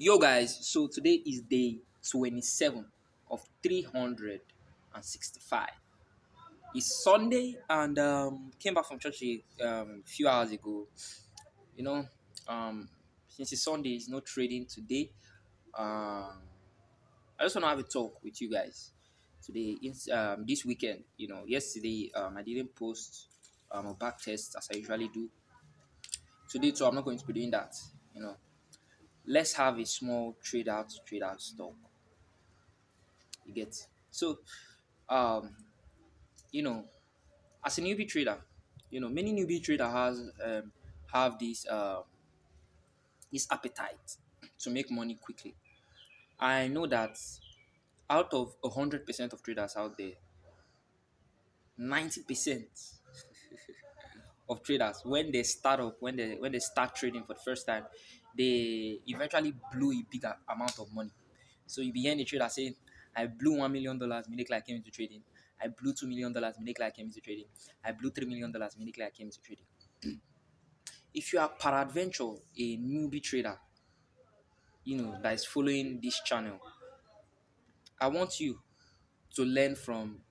Yo guys, so today is day 27 of 365. It's Sunday and came back from church a few hours ago. You know, um, since it's Sunday, it's no trading today. I just want to have a talk with you guys today. It's this weekend. Yesterday I didn't post a back test as I usually do. Today too, I'm not going to be doing that. You know, let's have a small trade out talk. You get so um you know as a newbie trader, many newbie trader have this appetite to make money quickly. I know that out of 100% of traders out there, 90% of traders, when they start trading for the first time, they eventually blew a bigger amount of money. So you begin the trader saying, I blew $1 million immediately I came into trading. I blew $2 million immediately I came into trading. I blew $3 million immediately I came into trading. If you are peradventure a newbie trader, that is following this channel, I want you to learn from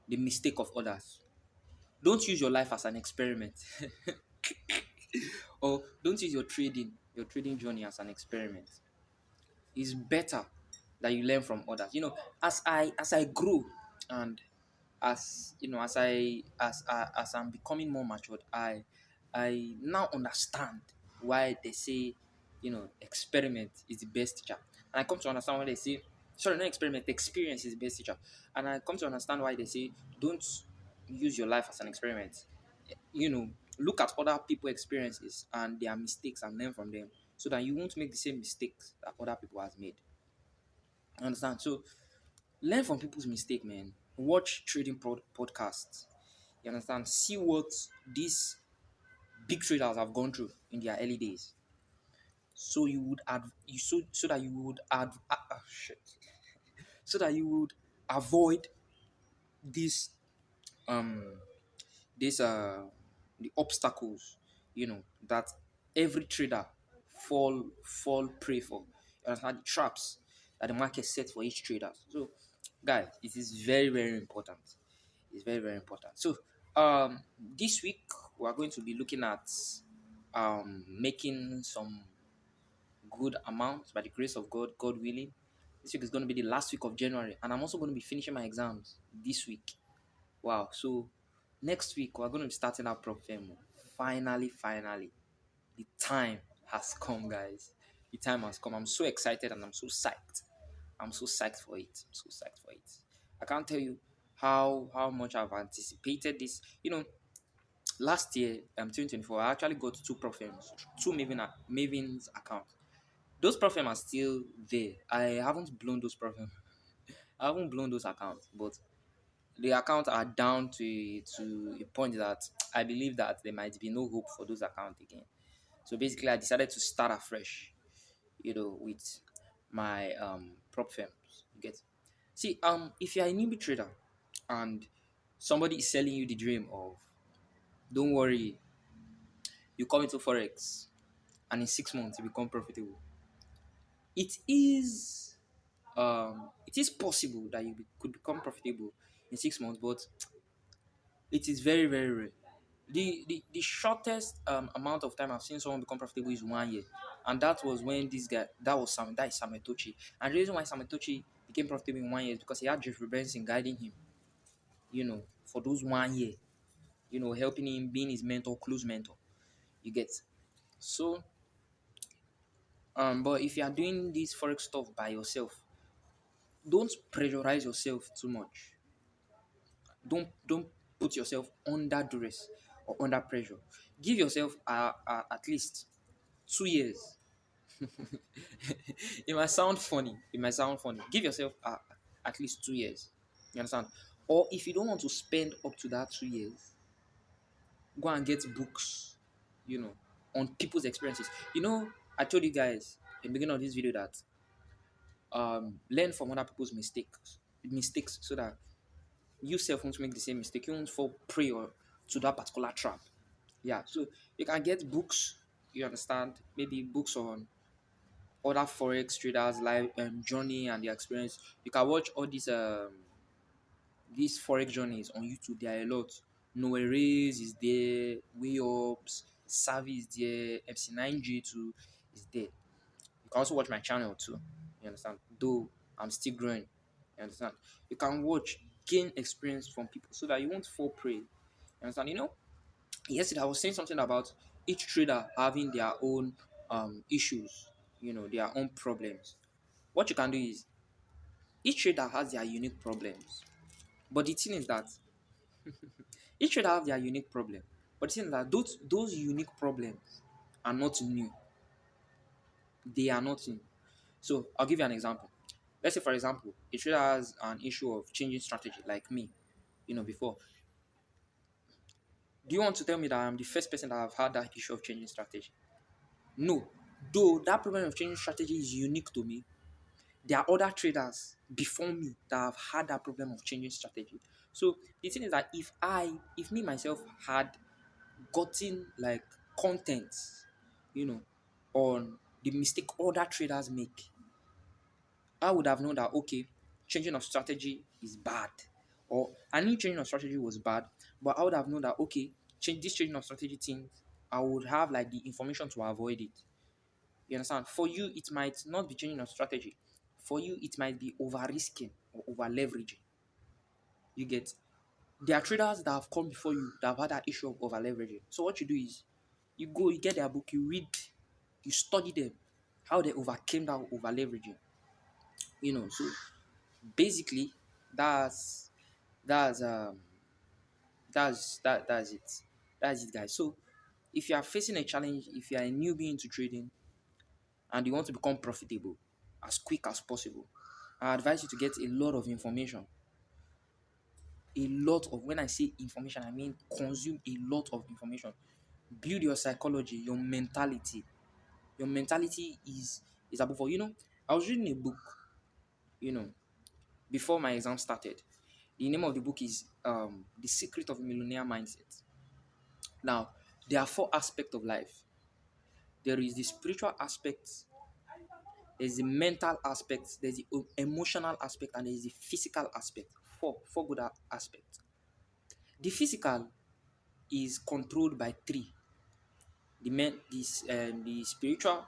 the mistake of others. Don't use your life as an experiment. Or don't use your trading journey as an experiment. It's better that you learn from others. As I grow, and as I'm becoming more matured, I now understand why they say, experiment is the best teacher. And I come to understand why they say, sorry, not experiment, experience is the best teacher. And I come to understand why they say, don't use your life as an experiment. you know Look at other people's experiences and their mistakes and learn from them, so that you won't make the same mistakes that other people has made. Understand? So learn from people's mistake, man. Watch trading podcasts. You understand? See what these big traders have gone through in their early days, so you would so that you would so that you would avoid this um these the obstacles, that every trader fall prey for. You understand? The traps that the market set for each trader. So guys, it is very, very important. It's very, very important. So this week we are going to be looking at making some good amounts by the grace of God, God willing. This week is going to be the last week of January, and I'm also going to be finishing my exams this week. Wow. So next week we're going to be starting our prop firm. Finally, the time has come, guys. The time has come. I'm so excited and I'm so psyched. I'm so psyched for it. I'm so psyched for it. I can't tell you how much I've anticipated this. Last year, 2024, I actually got two prop firms, two Maven's accounts. Those prop firms are still there. I haven't blown those prop firms. I haven't blown those accounts, but the accounts are down to a point that I believe that there might be no hope for those accounts again. So basically, I decided to start afresh, with my prop firms. You get? See, if you're a newbie trader and somebody is selling you the dream of, don't worry, you come into forex and in 6 months you become profitable. It is possible that could become profitable in 6 months, but it is very, very rare. The shortest amount of time I've seen someone become profitable is 1 year, and that was when this guy that is Sametochi. And the reason why Sametochi became profitable in 1 year is because he had Jeffrey Benson guiding him, for those 1 year, helping him, being his mentor, close mentor. You get? So but if you are doing this forex stuff by yourself, don't pressurize yourself too much. Don't put yourself under duress or under pressure. Give yourself at least 2 years. It might sound funny. Give yourself at least 2 years. You understand? Or if you don't want to spend up to that 2 years, go and get books, on people's experiences. I told you guys in the beginning of this video that learn from other people's mistakes, so that you self won't make the same mistake. You won't fall prey to that particular trap. Yeah, so you can get books. You understand? Maybe books on other forex traders live journey and their experience. You can watch all these forex journeys on YouTube. There are a lot. Noah Rays is there, Way Ups, Savvy is there, MC9G2 is there. You can also watch my channel too. You understand? Though I'm still growing. You understand? You can watch, gain experience from people so that you won't fall prey. You understand? Yesterday I was saying something about each trader having their own issues, their own problems. What you can do is each trader has their unique problems. But the thing is that each trader have their unique problem. But the thing is that those unique problems are not new. They are not new. So I'll give you an example. Let's say, for example, a trader has an issue of changing strategy, like me, before. Do you want to tell me that I'm the first person that have had that issue of changing strategy? No. Though that problem of changing strategy is unique to me, there are other traders before me that have had that problem of changing strategy. So the thing is that if me myself had gotten like content, you know, on the mistake other traders make, I would have known that okay, changing of strategy is bad. Or I knew changing of strategy was bad, but I would have known that okay, change this changing of strategy thing, I would have like the information to avoid it. You understand? For you, it might not be changing of strategy. For you, it might be over risking or over leveraging. You get, there are traders that have come before you that have had that issue of over leveraging. So what you do is you go, you get their book, you read, you study them, how they overcame that over leveraging. So basically that's that's um that's it. That's it, guys. So if you are facing a challenge, if you are a newbie into trading and you want to become profitable as quick as possible, I advise you to get a lot of information. A lot of, when I say information, I mean consume a lot of information. Build your psychology, your mentality. Your mentality is above all. I was reading a book, you know, before my exam started. The name of the book is The Secret of Millionaire Mindset. Now, there are four aspects of life. There is the spiritual aspect, there's the mental aspect, there's the emotional aspect, and there's the physical aspect. Four good aspects. The physical is controlled by three: the spiritual,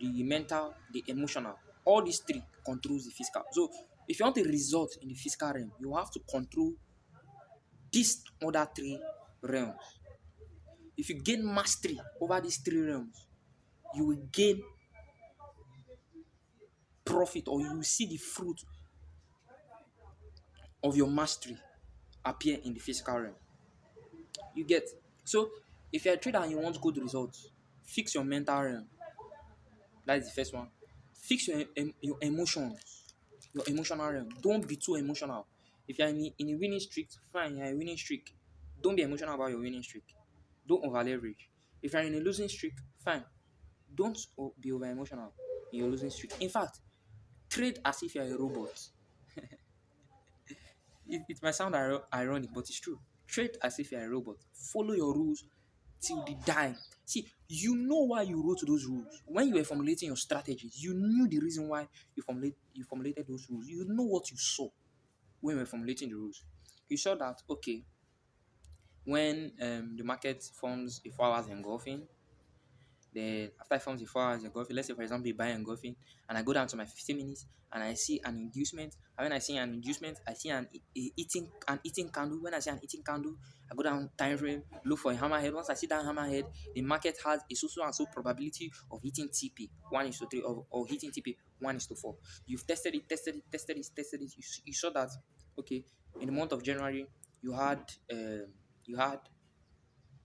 the mental, the emotional. All these three controls the physical. So if you want a result in the physical realm, you have to control these other three realms. If you gain mastery over these three realms, you will gain profit, or you will see the fruit of your mastery appear in the physical realm. You get, so if you're a trader and you want good results, fix your mental realm. That is the first one. Fix your emotions, your emotional realm. Don't be too emotional. If you're in a winning streak, fine, you're a winning streak. Don't be emotional about your winning streak. Don't over leverage. If you're in a losing streak, fine. Don't be over emotional in your losing streak. In fact, trade as if you're a robot. It might sound ironic, but it's true. Trade as if you're a robot. Follow your rules till the die. See, you know why you wrote those rules. When you were formulating your strategies, you knew the reason why you formulated those rules. You know what you saw when you were formulating the rules. You saw that okay, when the market forms a 4 hours engulfing, then after I forms the 4 hours engulfing, let's say for example you buy engulfing, and I go down to my 15 minutes and I see an inducement. And when I see an inducement, I see an eating candle. When I see an eating candle, I go down time frame, look for a hammerhead. Once I see that hammerhead, the market has a so and so probability of hitting TP 1:3, or hitting TP 1:4. You've tested it. You saw that okay, in the month of January you had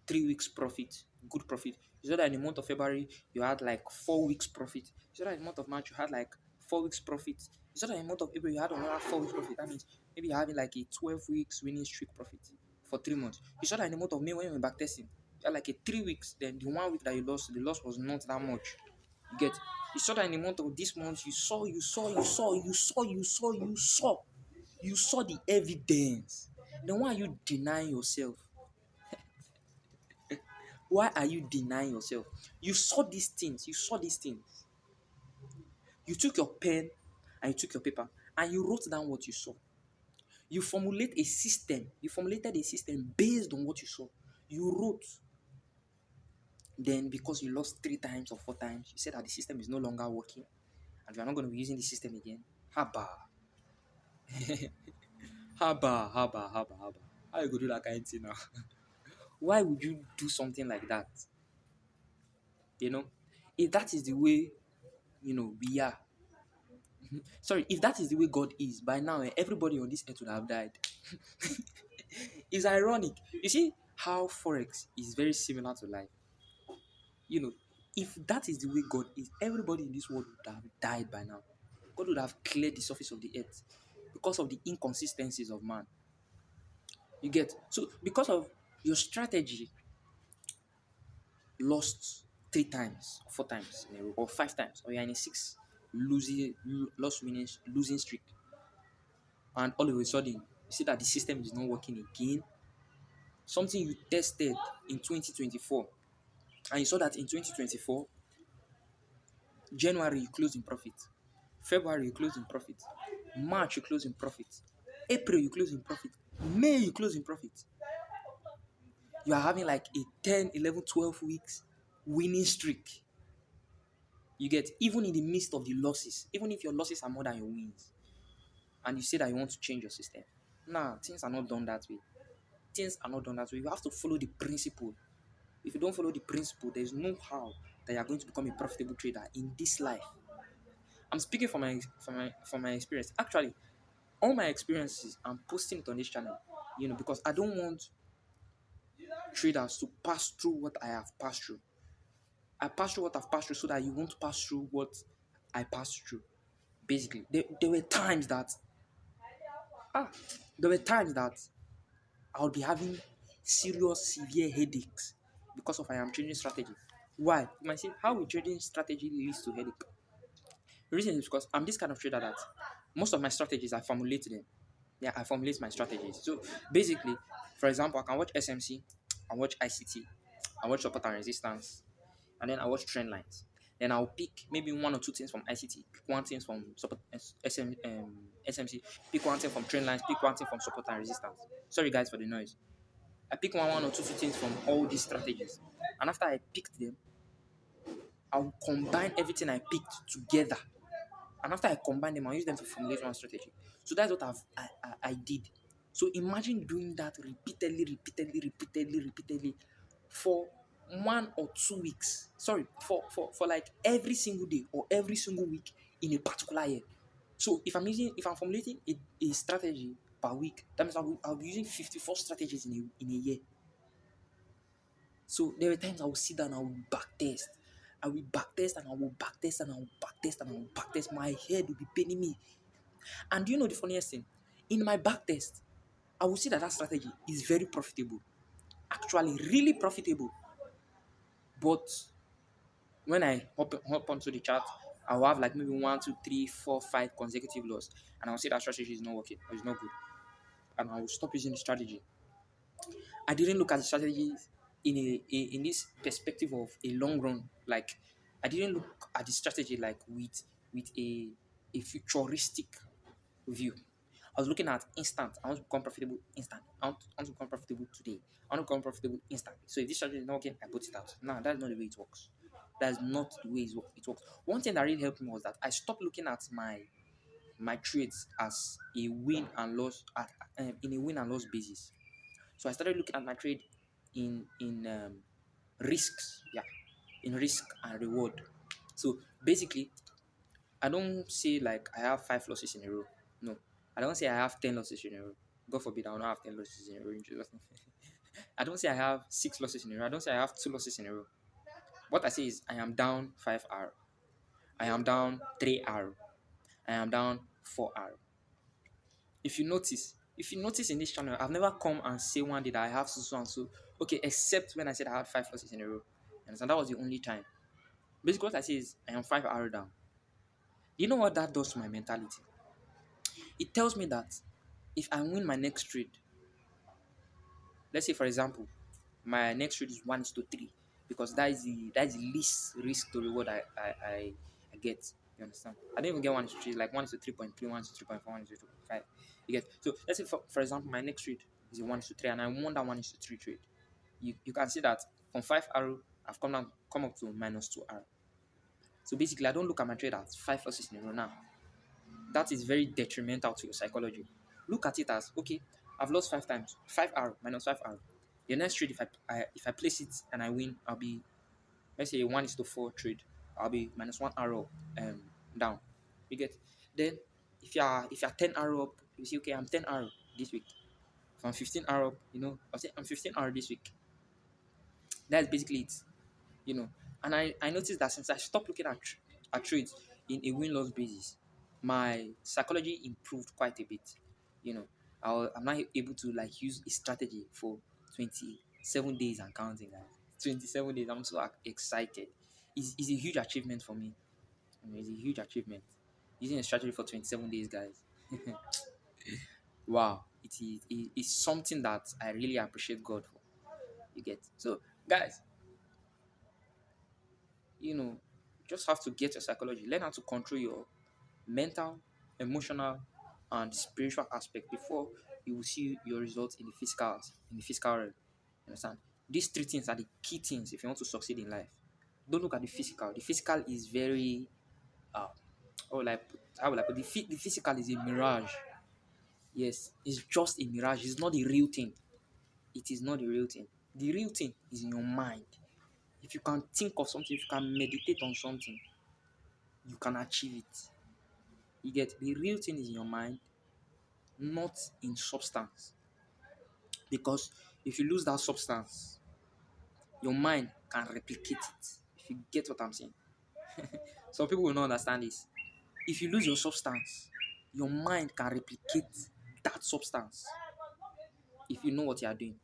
3 weeks profit, good profit. You saw that in the month of February, you had like 4 weeks profit. You saw that in the month of March, you had like 4 weeks profit. You saw that in the month of April, you had another 4 weeks profit. That means maybe you're having like a 12 weeks winning streak profit for 3 months. You saw that in the month of May when you were back testing, you had like a 3 weeks. Then the 1 week that you lost, the loss was not that much. You get. You saw that in the month of this month, you saw the evidence. Then why are you denying yourself? Why are you denying yourself? You saw these things. You took your pen and you took your paper and you wrote down what you saw. You formulate a system. You formulated a system based on what you saw. You wrote. Then, because you lost 3 times or 4 times, you said that the system is no longer working and you are not going to be using the system again. Haba. Haba, haba, haba, haba. How you go do that kind of thing now? Why would you do something like that? You know, if that is the way, we are. Sorry, if that is the way God is, by now everybody on this earth would have died. It's ironic. You see how forex is very similar to life. You know, if that is the way God is, everybody in this world would have died by now. God would have cleared the surface of the earth because of the inconsistencies of man. You get, so because of your strategy lost 3 times, 4 times in a row, or 5 times, or you're in a losing streak, and all of a sudden you see that the system is not working again. Something you tested in 2024, and you saw that in 2024, January you closed in profit, February you closed in profit, March you closed in profit, April you closed in profit, May you closed in profit. You are having like a 10, 11, 12 weeks winning streak. You get, even in the midst of the losses, even if your losses are more than your wins, and you say that you want to change your system. Nah, things are not done that way. Things are not done that way. You have to follow the principle. If you don't follow the principle, there's no how that you are going to become a profitable trader in this life. I'm speaking from my experience. Actually, all my experiences, I'm posting it on this channel. Because I don't want traders to pass through what I have passed through. I pass through what I've passed through so that you won't pass through what I passed through. Basically, there were times that ah, there were times that I would be having serious, severe headaches because of I am changing strategy. Why? You might say, how will trading strategy leads to headache? The reason is because I'm this kind of trader that most of my strategies I formulate them. Yeah, I formulate my strategies. So basically, for example, I can watch SMC, I watch ICT, I watch support and resistance, and then I watch trend lines. Then I'll pick maybe one or two things from ICT, pick one thing from support, SMC, pick one thing from trend lines, pick one thing from support and resistance. Sorry guys for the noise. I pick one or two things from all these strategies, and after I picked them, I'll combine everything I picked together. And after I combine them, I'll use them to formulate one strategy. So that's what I did. So imagine doing that repeatedly for 1 or 2 weeks. Sorry, for like every single day or every single week in a particular year. So if I'm formulating a strategy per week, that means I'll be using 54 strategies in a year. So there were times I will sit down and I will back test. I will back test and I will back test and I will back test and I will back test. My head will be paining me. And do you know the funniest thing? In my back test, I will see that strategy is very profitable. Actually, really profitable. But when I hop onto the chart, I will have like maybe 1, 2, 3, 4, 5 consecutive loss. And I will say that strategy is not working or it's not good. And I will stop using the strategy. I didn't look at the strategies in this perspective of a long run. Like I didn't look at the strategy like with a futuristic view. I was looking at instant. I want to become profitable instant. I want to become profitable today. I want to become profitable instantly. So if this strategy is not working, I put it out. No, that's not the way it works. That's not the way it works. One thing that really helped me was that I stopped looking at my trades as a win and loss in a win and loss basis. So I started looking at my trade in risks, yeah, in risk and reward. So basically, I don't say like I have 5 losses in a row. No, I don't say I have 10 losses in a row. God forbid I will not have 10 losses in a row. In Jesus' name. I don't say I have 6 losses in a row. I don't say I have 2 losses in a row. What I say is I am down 5 R. I am down 3 R. I am down 4 R. If you notice in this channel, I've never come and say one day that I have so and so. Okay, except when I said I had 5 losses in a row. And that was the only time. Basically, what I say is I am 5 R down. You know what that does to my mentality? It tells me that if I win my next trade, let's say for example, my next trade is 1:3, because that is the least risk to reward I get. You understand? I didn't even get 1 is to 3, like 1 is to 3.3, 1 is to 3.4, 1 is to 3.5. You get? So let's say, for example, my next trade is a 1 is to 3, and I want that 1 is to 3 trade. You can see that from 5 arrow, I've come up to minus 2 arrow. So basically, I don't look at my trade as 5 losses in a row now. That is very detrimental to your psychology. Look at it as, okay, I've lost 5 times, 5 arrow minus 5 arrow. The next trade, if I place it and I win, I'll be, let's say, a 1 is to 4 trade. I'll be minus 1 arrow down. You get? Then if you're 10 arrow up, you see, okay, I'm 10 arrow this week. If I'm 15 arrow up, I'll say I'm 15 arrow this week. That's basically it. you know. And I noticed that since I stopped looking at trades in a win loss basis, my psychology improved quite a bit. You know, I'm now able to like use a strategy for 27 days and counting, guys. 27 days. I'm so excited. It's a huge achievement for me. It's a huge achievement. Using a strategy for 27 days, guys. Wow. It's something that I really appreciate God for. You get? So, guys, you know, you just have to get your psychology. Learn how to control your mental, emotional, and spiritual aspect before you will see your results in the physical realm. You understand? These three things are the key things if you want to succeed in life. Don't look at the physical. The physical is very uh oh like how will I put the physical is a mirage. Yes, it's just a mirage. It's not the real thing. It is not the real thing. The real thing is in your mind. If you can think of something, if you can meditate on something, you can achieve it. You get? The real thing is in your mind, not in substance. Because if you lose that substance, your mind can replicate it. If you get what I'm saying. Some people will not understand this. If you lose your substance, your mind can replicate that substance if you know what you are doing.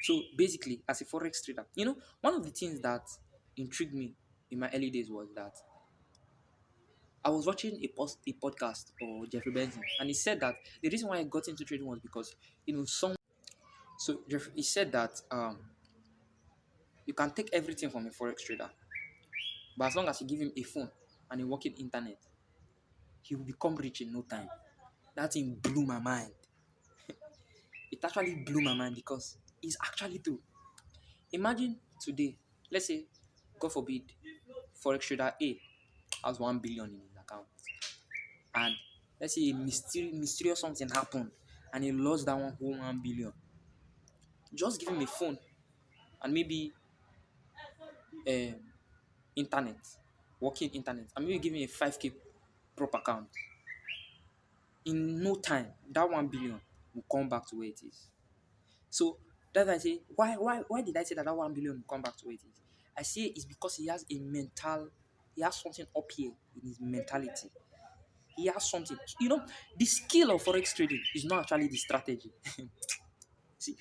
So basically, as a forex trader, one of the things that intrigued me in my early days was that I was watching a podcast of Jeffrey Benson, and he said that the reason why I got into trading was because some. So Jeffrey, he said that you can take everything from a forex trader, but as long as you give him a phone and a working internet, he will become rich in no time. That thing blew my mind. It actually blew my mind because it's actually true. Imagine today, let's say, God forbid, forex trader A has 1 billion in his account, and let's say a mysterious something happened, and he lost that whole 1 billion. Just give him a phone and maybe uh, internet, working internet, and maybe give him a 5K prop account. In no time, that 1 billion will come back to where it is. So that's why I say, why did I say that 1 billion will come back to where it is? I say it's because he has something up here in his mentality. He has something. The skill of forex trading is not actually the strategy. See,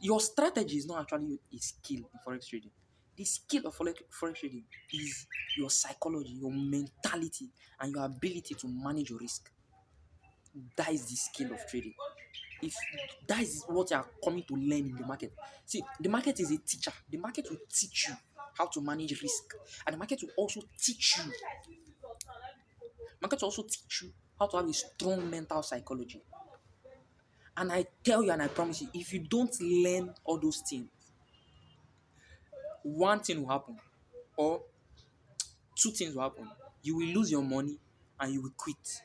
your strategy is not actually a skill in forex trading. The skill of forex trading is your psychology, your mentality, and your ability to manage your risk. That is the skill of trading. If that is what you are coming to learn in the market. See, the market is a teacher. The market will teach you how to manage risk, and the market will also teach you. Market will also teach you how to have a strong mental psychology. And I tell you, and I promise you, if you don't learn all those things, one thing will happen, or two things will happen. You will lose your money, and you will quit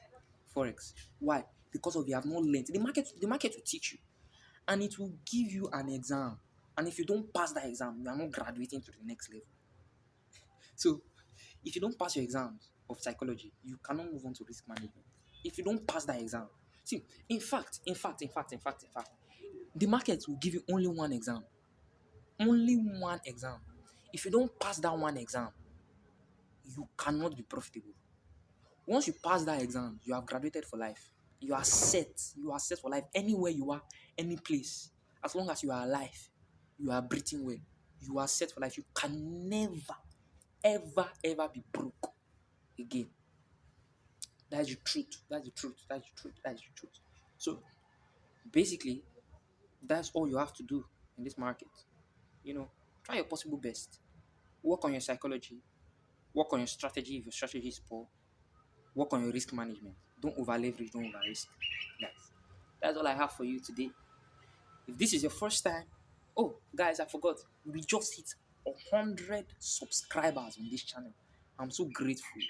forex. Why? Because of you have not learned. The market will teach you, and it will give you an exam. And if you don't pass that exam, you are not graduating to the next level. So, if you don't pass your exams of psychology, you cannot move on to risk management. If you don't pass that exam, see, in fact, the market will give you only one exam. Only one exam. If you don't pass that one exam, you cannot be profitable. Once you pass that exam, you have graduated for life. You are set. You are set for life anywhere you are, any place. As long as you are alive, you are breathing well. You are set for life. You can never, ever, ever be broke again. That's the truth. That's the truth. That's the truth. That's the truth. So basically, that's all you have to do in this market. Try your possible best. Work on your psychology. Work on your strategy if your strategy is poor. Work on your risk management. Don't over leverage, don't over risk. Guys, that's all I have for you today. If this is your first time, oh guys, I forgot. We just hit 100 subscribers on this channel. I'm so grateful.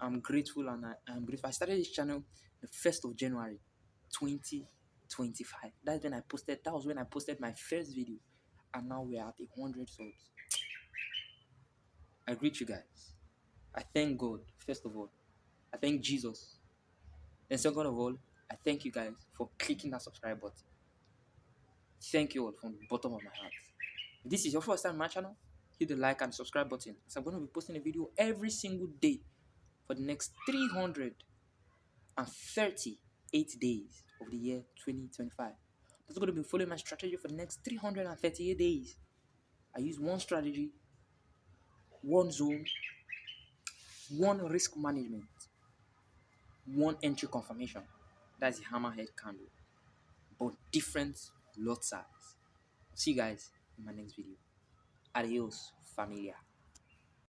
I'm grateful and I'm grateful. I started this channel the 1st of January 2025. That was when I posted my first video. And now we're at 100 subs. I greet you guys. I thank God, first of all. I thank Jesus. Then second of all, I thank you guys for clicking that subscribe button. Thank you all from the bottom of my heart. If this is your first time on my channel, hit the like and subscribe button. So I'm going to be posting a video every single day for the next 338 days of the year 2025. I'm also going to be following my strategy for the next 338 days. I use one strategy, one zone, one risk management, one entry confirmation. That's the hammerhead candle, but different lot size. See you guys in my next video. Adios, familia.